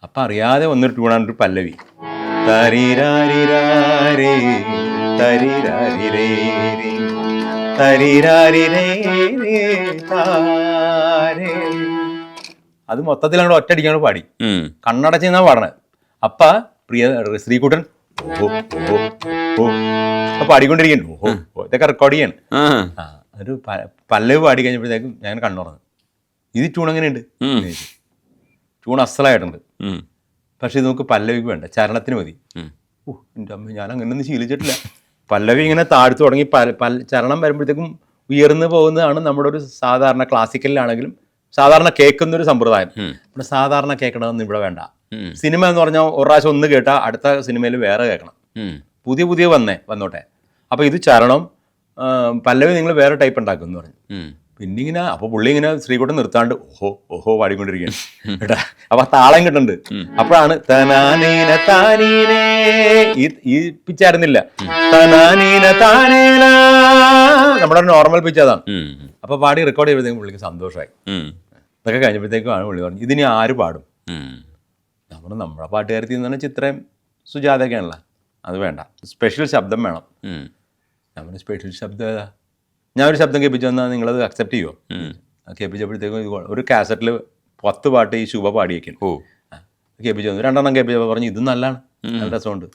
അപ്പം അറിയാതെ വന്നൊരു ട്യൂണാണ് ഒരു പല്ലവി. തരിരാരിരാരേ, തരിരാരിരേ, തരിരാരിരേ, താരേ. അത് മൊത്തത്തിൽ അങ്ങോട്ട് ഒറ്റയടിക്കാണ് പാടി, കണ്ണടച്ചെന്നാ പാടണത്. അപ്പ ശ്രീകുട്ടൻ ഓഹോ ഓഹോ ഓ പാടിക്കൊണ്ടിരിക്കുന്നു. ഓഹോ ഇതൊക്കെ റെക്കോർഡ് ചെയ്യാണ്. ഒരു പല്ലവി പാടി കഴിഞ്ഞപ്പോഴത്തേക്കും ഞാൻ കണ്ണുറന്നു. ഇത് ട്യൂൺ എങ്ങനെയുണ്ട്? ട്യൂൺ അസലായിട്ടുണ്ട്. പക്ഷെ ഇത് നമുക്ക് പല്ലവിക്ക് വേണ്ട, ചരണത്തിന് മതി. എൻ്റെ അമ്മ, ഞാൻ അങ്ങനെയൊന്നും ശീലിച്ചിട്ടില്ല. പല്ലവി ഇങ്ങനെ താഴ്ത്തു തുടങ്ങി ചരണം വരുമ്പോഴത്തേക്കും ഉയർന്നു പോകുന്നതാണ് നമ്മുടെ ഒരു സാധാരണ ക്ലാസിക്കലിലാണെങ്കിലും സാധാരണ കേൾക്കുന്നൊരു സമ്പ്രദായം. ഇവിടെ സാധാരണ കേൾക്കണമെന്ന് ഇവിടെ വേണ്ട. സിനിമ എന്ന് പറഞ്ഞാൽ ഒരു പ്രാവശ്യം ഒന്ന് കേട്ടാൽ അടുത്ത സിനിമയിൽ വേറെ കേൾക്കണം. പുതിയ വന്നോട്ടെ. അപ്പോൾ ഇത് ചരണം, പല്ലവി നിങ്ങൾ വേറെ ടൈപ്പ് ഉണ്ടാക്കും എന്ന് പറഞ്ഞു. പിന്നെ ഇങ്ങനെ അപ്പോൾ പുള്ളി ഇങ്ങനെ ശ്രീകുട്ടൻ നിർത്താണ്ട് ഓഹോ ഓഹോ പാടിക്കൊണ്ടിരിക്കുകയാണ് കേട്ടാ. അപ്പൊ താളം കിട്ടുന്നുണ്ട്. അപ്പോഴാണ് തനാനീന താനീനേ, ഈ പിച്ചായിരുന്നില്ല. തനാനീന താനേന, നമ്മുടെ നോർമൽ പിച്ച് അതാണ്. അപ്പൊ പാടി റെക്കോർഡ് ചെയ്യുമ്പോഴത്തേക്കും പുള്ളിക്ക് സന്തോഷമായി. ഇതൊക്കെ കഴിഞ്ഞപ്പോഴത്തേക്കുമാണ് പുള്ളി പറഞ്ഞു ഇതിനി ആര് പാടും? നമ്മുടെ പാട്ടുകാരത്തിൽ നിന്ന് പറഞ്ഞാൽ ചിത്രയും സുജാതയൊക്കെയാണല്ലോ, അത് വേണ്ട, സ്പെഷ്യൽ ശബ്ദം വേണം. നമ്മുടെ സ്പെഷ്യൽ ശബ്ദം ഏതാ? ഞാൻ ഒരു ശബ്ദം കേൾപ്പിച്ചു വന്നാൽ നിങ്ങളത് അക്സെപ്റ്റ് ചെയ്യുമോ? കേൾപ്പിച്ചപ്പോഴത്തേക്കും ഒരു കാസറ്റിൽ 10 പാട്ട് ഈ ശുഭ പാടിയേക്കും. കേൾപ്പിച്ചു വന്നു, 2 കേൾപ്പിച്ചപ്പോൾ പറഞ്ഞു ഇത് നല്ലതാണ്, നല്ല രസമുണ്ട്.